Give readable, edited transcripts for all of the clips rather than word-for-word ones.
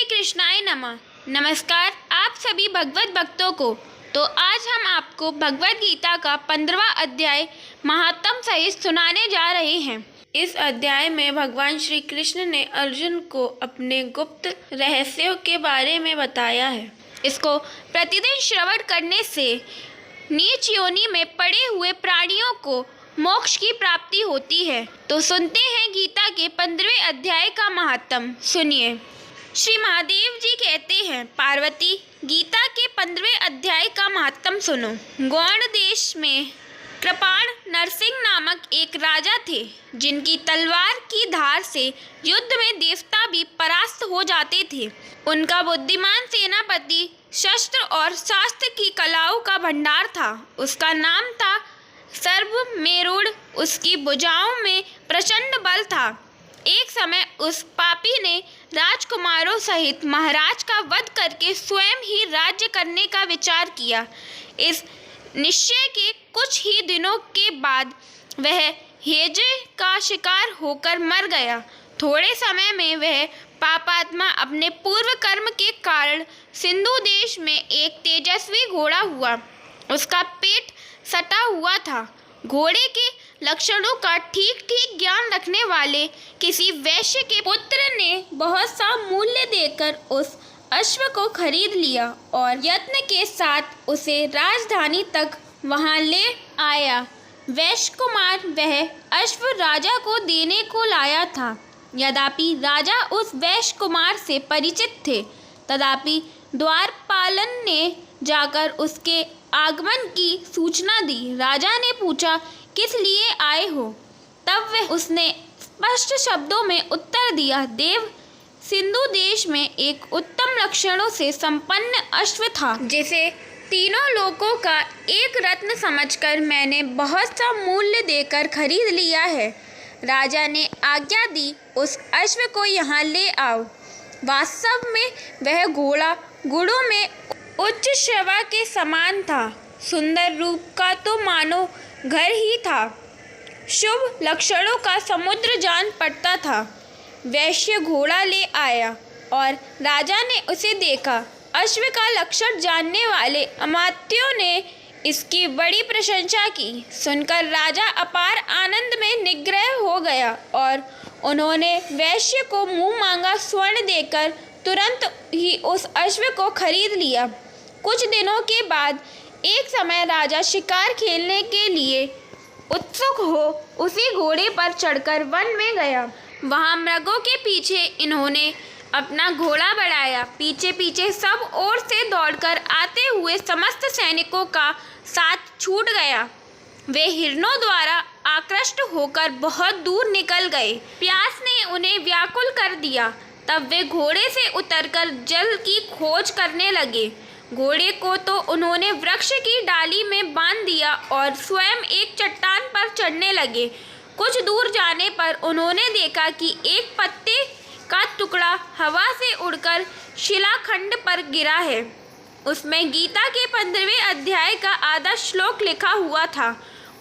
कृष्णाय नमः। नमस्कार आप सभी भगवत भक्तों को। तो आज हम आपको भगवत गीता का 15वां अध्याय महात्म सहित सुनाने जा रहे हैं। इस अध्याय में भगवान श्री कृष्ण ने अर्जुन को अपने गुप्त रहस्यों के बारे में बताया है। इसको प्रतिदिन श्रवण करने से नीच योनि में पड़े हुए प्राणियों को मोक्ष की प्राप्ति होती है। तो सुनते हैं गीता के 15वें अध्याय का महात्म। सुनिए। श्री महादेव जी कहते हैं, पार्वती गीता के 15वें अध्याय का महात्म सुनो। गौड़ देश में कृपाण नरसिंह नामक एक राजा थे, जिनकी तलवार की धार से युद्ध में देवता भी परास्त हो जाते थे। उनका बुद्धिमान सेनापति शस्त्र और शास्त्र की कलाओं का भंडार था। उसका नाम था सर्वमेरुड़। उसकी भुजाओं में प्रचंड बल था। एक समय उस पापी ने राजकुमारों सहित महाराज का वध करके स्वयं ही राज्य करने का विचार किया। इस निश्चय के कुछ ही दिनों के बाद वह हेजे का शिकार होकर मर गया। थोड़े समय में वह पापात्मा अपने पूर्व कर्म के कारण सिंधु देश में एक तेजस्वी घोड़ा हुआ। उसका पेट सटा हुआ था। घोड़े के लक्षणों का ठीक ठीक ज्ञान रखने वाले किसी वैश्य के पुत्र ने बहुत सा मूल्य देकर उस अश्व को खरीद लिया और यत्न के साथ उसे राजधानी तक वहां ले आया। वैश्य कुमार वह अश्व राजा को देने को लाया था। यद्यपि राजा उस वैश्य कुमार से परिचित थे, तथापि द्वारपालन ने जाकर उसके आगमन की सूचना दी। राजा ने पूछा, किस लिए आए हो? तब उसने स्पष्ट शब्दों में उत्तर दिया, देव, सिंधु देश में एक उत्तम लक्षणों से संपन्न अश्व था, जिसे तीनों लोकों का एक रत्न समझकर मैंने बहुत सा मूल्य देकर खरीद लिया है। राजा ने आज्ञा दी, उस अश्व को यहाँ ले आओ। वास्तव में वह घोड़ा गुणों में उच्च श्रवा के समान था। सुंदर रूप का तो मानो घर ही था। शुभ लक्षणों का समुद्र जान पड़ता था। वैश्य घोड़ा ले आया और राजा ने उसे देखा। अश्व का लक्षण जानने वाले अमात्यों ने इसकी बड़ी प्रशंसा की। सुनकर राजा अपार आनंद में निग्रह हो गया और उन्होंने वैश्य को मुंह मांगा स्वर्ण देकर तुरंत ही उस अश्व को खरीद लिया। कुछ दिनों के बाद एक समय राजा शिकार खेलने के लिए उत्सुक हो उसी घोड़े पर चढ़कर वन में गया। वहां मृगों के पीछे इन्होंने अपना घोड़ा बढ़ाया। पीछे पीछे सब ओर से दौड़कर आते हुए समस्त सैनिकों का साथ छूट गया। वे हिरणों द्वारा आकृष्ट होकर बहुत दूर निकल गए। प्यास ने उन्हें व्याकुल कर दिया। तब वे घोड़े से उतरकर जल की खोज करने लगे। घोड़े को तो उन्होंने वृक्ष की डाली में बांध दिया और स्वयं एक चट्टान पर चढ़ने लगे। कुछ दूर जाने पर उन्होंने देखा कि एक पत्ते का टुकड़ा हवा से उड़कर शिलाखंड पर गिरा है। उसमें गीता के 15वें अध्याय का आधा श्लोक लिखा हुआ था।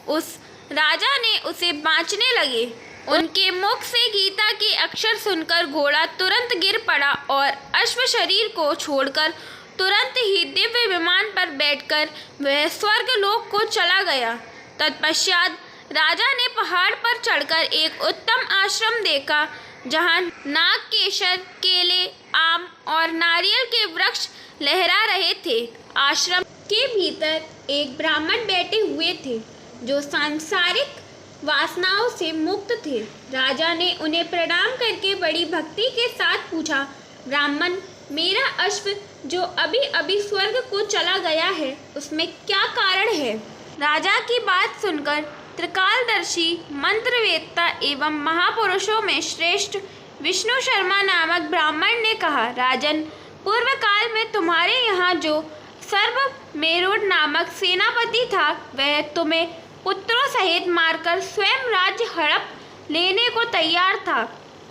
उस राजा ने उसे बाँचने लगे। उनके मुख से गीता के अक्षर सुनकर घोड़ा तुरंत गिर पड़ा और अश्व शरीर को छोड़कर तुरंत ही दिव्य विमान पर बैठकर वह स्वर्ग लोक को चला गया। तत्पश्चात राजा ने पहाड़ पर चढ़कर एक उत्तम आश्रम देखा, जहां नाग, केसर, केले, आम और नारियल के वृक्ष लहरा रहे थे। आश्रम के भीतर एक ब्राह्मण बैठे हुए थे, जो सांसारिक वासनाओं से मुक्त थे। राजा ने उन्हें प्रणाम करके बड़ी भक्ति के साथ पूछा, ब्राह्मण, मेरा अश्व जो अभी अभी स्वर्ग को चला गया है, उसमें क्या कारण है? राजा की बात सुनकर त्रिकालदर्शी मंत्रवेत्ता एवं महापुरुषों में श्रेष्ठ विष्णु शर्मा नामक ब्राह्मण ने कहा, राजन, पूर्व काल में तुम्हारे यहाँ जो सर्वमेरुड़ नामक सेनापति था, वह तुम्हें पुत्रों सहित मारकर स्वयं राज्य हड़प लेने को तैयार था।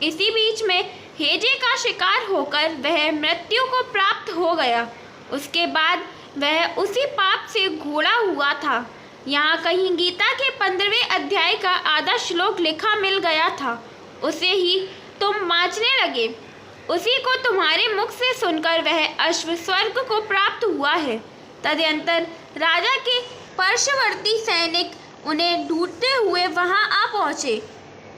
इसी बीच में हेजे का शिकार होकर वह मृत्यु को प्राप्त हो गया। उसके बाद वह उसी पाप से घोड़ा हुआ था। यहाँ कहीं गीता के 15वें अध्याय का आधा श्लोक लिखा मिल गया था। उसे ही तुम बाँचने लगे। उसी को तुम्हारे मुख से सुनकर वह अश्व स्वर्ग को प्राप्त हुआ है। तदनंतर राजा के पार्श्ववर्ती सैनिक उन्हें ढूंढते हुए वहां आ पहुंचे।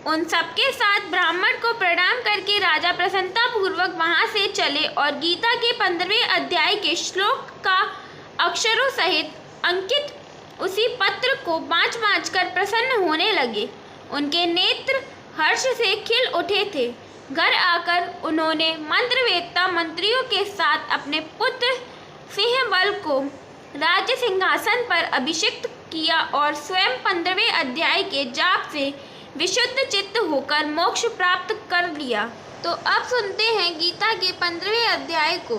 उन सबके साथ ब्राह्मण को प्रणाम करके राजा प्रसन्नता पूर्वक वहां से चले और गीता के 15वें अध्याय के श्लोक का अक्षरों सहित अंकित उसी पत्र को बाँच कर प्रसन्न होने लगे। उनके नेत्र हर्ष से खिल उठे थे। घर आकर उन्होंने मंत्रवेत्ता मंत्रियों के साथ अपने पुत्र सिंहबल को राज्य सिंहासन पर अभिषिक्त किया और स्वयं 15वें अध्याय के जाप से विशुद्ध चित्त होकर मोक्ष प्राप्त कर लिया। तो अब सुनते हैं गीता के 15वें अध्याय को।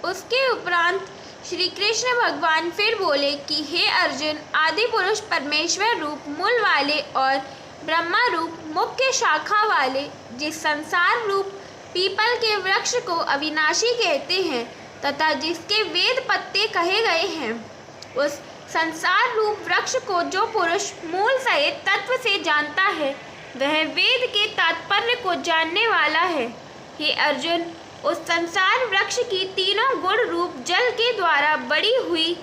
उसके उपरांत श्री कृष्ण भगवान फिर बोले कि हे अर्जुन, आदि पुरुष परमेश्वर रूप मूल वाले और ब्रह्मा रूप मुख्य शाखा वाले जिस संसार रूप पीपल के वृक्ष को अविनाशी कहते हैं तथा जिसके वेद पत्ते कहे गए हैं, उस संसार रूप वृक्ष को जो पुरुष मूल सहित तत्व से जानता है वह वेद के तात्पर्य को जानने वाला है। हे अर्जुन, उस संसार वृक्ष की तीनों गुण रूप जल के द्वारा बड़ी हुई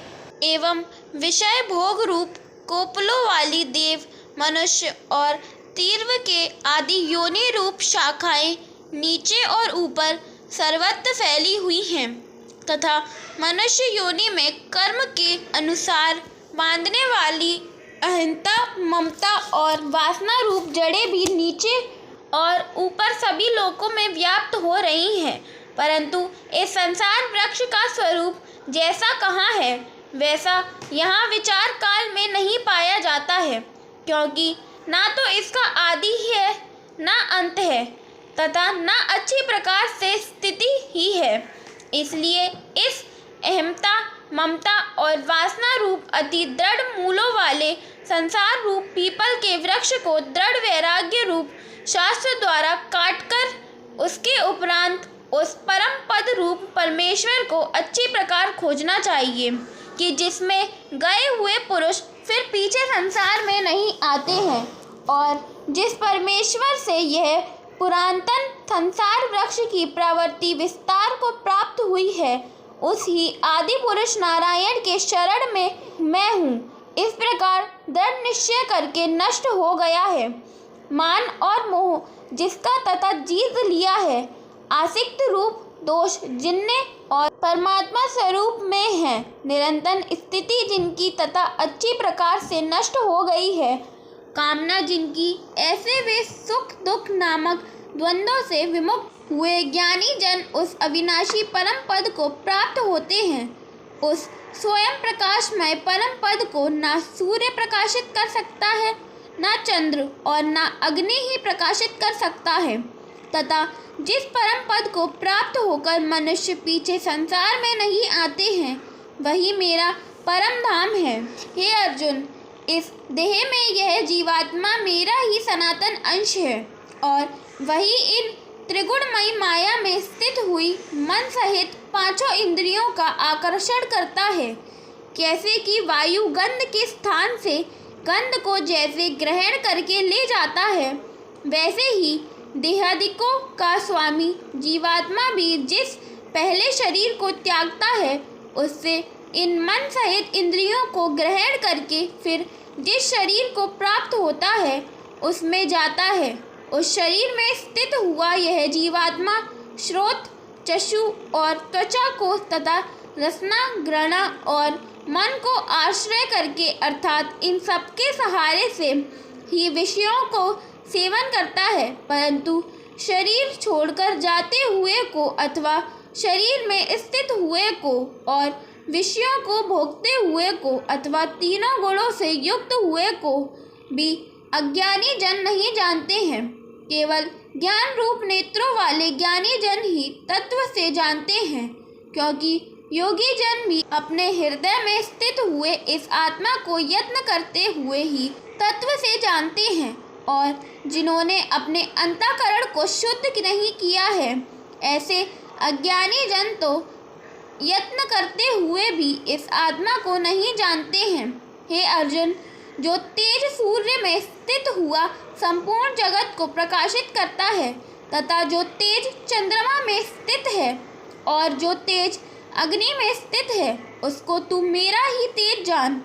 एवं विषय भोग रूप कोपलों वाली देव, मनुष्य और तीर्व के आदि योनि रूप शाखाएं नीचे और ऊपर सर्वत्र फैली हुई हैं तथा मनुष्य योनि में कर्म के अनुसार बांधने वाली अहंता, ममता और वासना रूप जड़ें भी नीचे और ऊपर सभी लोकों में व्याप्त हो रही हैं। परंतु इस संसार वृक्ष का स्वरूप जैसा कहाँ है वैसा यहाँ विचार काल में नहीं पाया जाता है, क्योंकि ना तो इसका आदि ही है ना अंत है तथा ना अच्छी प्रकार से स्थिति ही है। इसलिए इस अहमता, ममता और वासना रूप अति दृढ़ मूलों वाले संसार रूप पीपल के वृक्ष को दृढ़ वैराग्य रूप शास्त्र द्वारा काटकर उसके उपरांत उस परम पद रूप परमेश्वर को अच्छी प्रकार खोजना चाहिए कि जिसमें गए हुए पुरुष फिर पीछे संसार में नहीं आते हैं और जिस परमेश्वर से यह पुरातन संसार वृक्ष की प्रवृत्ति विस्तार को प्राप्त हुई है, उस ही आदि पुरुष नारायण के शरण में मैं हूँ। इस प्रकार दृढ़ निश्चय करके नष्ट हो गया है मान और मोह जिसका तथा जीत लिया है, आसक्त रूप दोष जिनने और परमात्मा स्वरूप में है, निरंतर स्थिति जिनकी तथा अच्छी प्रकार से नष्ट हो गई है, कामना जिनकी, ऐसे वे सुख दुख नामक द्वंद्वों से विमुक्त हुए ज्ञानी जन उस अविनाशी परम पद को प्राप्त होते हैं। उस स्वयं प्रकाशमय परम पद को ना सूर्य प्रकाशित कर सकता है, ना चंद्र और ना अग्नि ही प्रकाशित कर सकता है तथा जिस परम पद को प्राप्त होकर मनुष्य पीछे संसार में नहीं आते हैं, वही मेरा परम धाम है। हे अर्जुन, इस देह में यह जीवात्मा मेरा ही सनातन अंश है और वही इन त्रिगुणमयी माया में स्थित हुई मन सहित पांचों इंद्रियों का आकर्षण करता है। कैसे कि वायु गंध के स्थान से गंध को जैसे ग्रहण करके ले जाता है, वैसे ही देहादिकों का स्वामी जीवात्मा भी जिस पहले शरीर को त्यागता है, उससे इन मन सहित इंद्रियों को ग्रहण करके फिर जिस शरीर को प्राप्त होता है उसमें जाता है। उस शरीर में स्थित हुआ यह जीवात्मा श्रोत, चक्षु और त्वचा को तथा रसना, घ्राण और मन को आश्रय करके अर्थात इन सबके सहारे से ही विषयों को सेवन करता है, परंतु शरीर छोड़कर जाते हुए को अथवा शरीर में स्थित हुए को और विषयों को भोगते हुए को अथवा तीनों गुणों से युक्त हुए को भी अज्ञानी जन नहीं जानते हैं। केवल ज्ञान रूप नेत्रों वाले ज्ञानी जन ही तत्व से जानते हैं, क्योंकि योगी जन भी अपने हृदय में स्थित हुए इस आत्मा को यत्न करते हुए ही तत्व से जानते हैं। और जिन्होंने अपने अंतःकरण को शुद्ध नहीं किया है, ऐसे अज्ञानी जन तो यत्न करते हुए भी इस आत्मा को नहीं जानते हैं। हे अर्जुन, जो तेज सूर्य में स्थित हुआ संपूर्ण जगत को प्रकाशित करता है, तथा जो तेज चंद्रमा में स्थित है और जो तेज अग्नि में स्थित है, उसको तू मेरा ही तेज जान।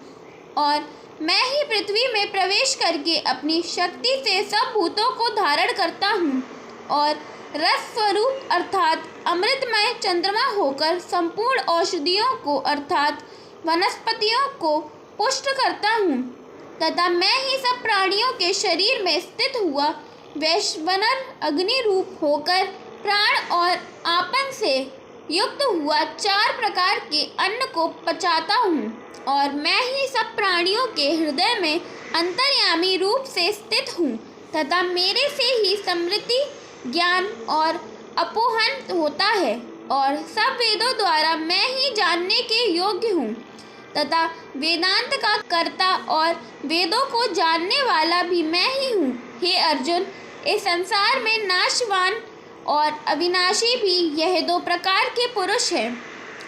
और मैं ही पृथ्वी में प्रवेश करके अपनी शक्ति से सब भूतों को धारण करता हूँ और रस स्वरूप अर्थात अमृतमय चंद्रमा होकर संपूर्ण औषधियों को अर्थात वनस्पतियों को पुष्ट करता हूँ तथा मैं ही सब प्राणियों के शरीर में स्थित हुआ वैश्वानर अग्नि रूप होकर प्राण और आपन से युक्त हुआ 4 प्रकार के अन्न को पचाता हूँ और मैं ही सब प्राणियों के हृदय में अंतर्यामी रूप से स्थित हूँ तथा मेरे से ही स्मृति, ज्ञान और अपोहन होता है और सब वेदों द्वारा मैं ही जानने के योग्य हूँ तथा वेदांत का कर्ता और वेदों को जानने वाला भी मैं ही हूँ। हे अर्जुन, इस संसार में नाशवान और अविनाशी भी यह 2 प्रकार के पुरुष हैं।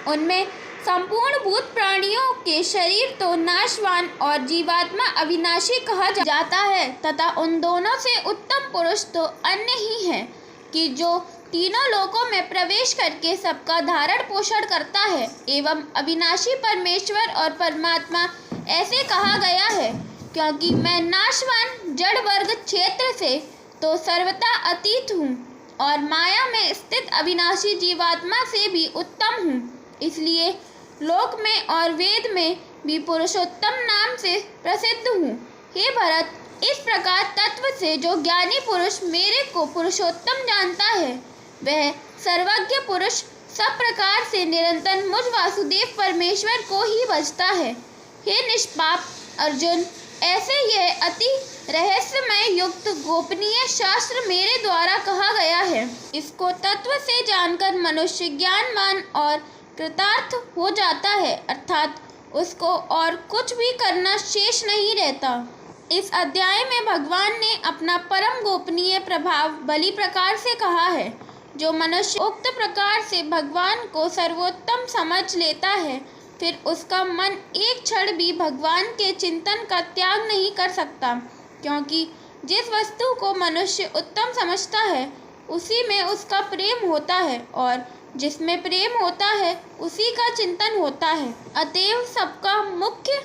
उनमें संपूर्ण भूत प्राणियों के शरीर तो नाशवान और जीवात्मा अविनाशी कहा जाता है तथा उन दोनों से उत्तम पुरुष तो अन्य ही है कि जो तीनों लोकों में प्रवेश करके सबका धारण पोषण करता है एवं अविनाशी परमेश्वर और परमात्मा ऐसे कहा गया है क्योंकि मैं नाशवान जड़ वर्ग क्षेत्र से तो सर्वथा अतीत हूँ और माया में स्थित अविनाशी जीवात्मा से भी उत्तम हूँ। इसलिए लोक में और वेद में भी पुरुषोत्तम नाम से प्रसिद्ध हूँ। हे भरत, इस प्रकार तत्व से जो ज्ञानी पुरुष मेरे को पुरुषोत्तम जानता है वह सर्वज्ञ पुरुष सब प्रकार से निरंतर मुझ वासुदेव परमेश्वर को ही भजता है। हे निष्पाप अर्जुन, ऐसे यह अति रहस्यमय युक्त गोपनीय शास्त्र मेरे द्वारा कहा गया है। इसको तत्व से जानकर मनुष्य ज्ञानवान और कृतार्थ हो जाता है अर्थात उसको और कुछ भी करना शेष नहीं रहता। इस अध्याय में भगवान ने अपना परम गोपनीय प्रभाव भली प्रकार से कहा है। जो मनुष्य उक्त प्रकार से भगवान को सर्वोत्तम समझ लेता है फिर उसका मन एक क्षण भी भगवान के चिंतन का त्याग नहीं कर सकता, क्योंकि जिस वस्तु को मनुष्य उत्तम समझता है उसी में उसका प्रेम होता है और जिसमें प्रेम होता है उसी का चिंतन होता है। अतएव सबका मुख्य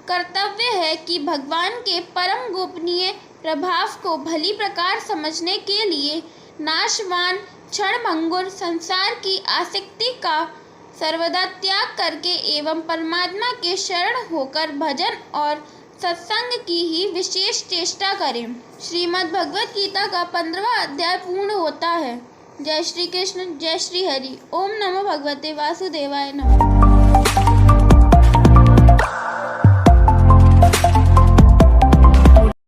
कर्तव्य है कि भगवान के परम गोपनीय प्रभाव को भली प्रकार समझने के लिए नाशवान क्षणभंगुर संसार की आसक्ति का सर्वदा त्याग करके एवं परमात्मा के शरण होकर भजन और सत्संग की ही विशेष चेष्टा करें। श्रीमद् भगवद गीता का 15वां अध्याय पूर्ण होता है। जय श्री कृष्ण, जय श्री हरि। ओम नमो भगवते वासुदेवाय नमः।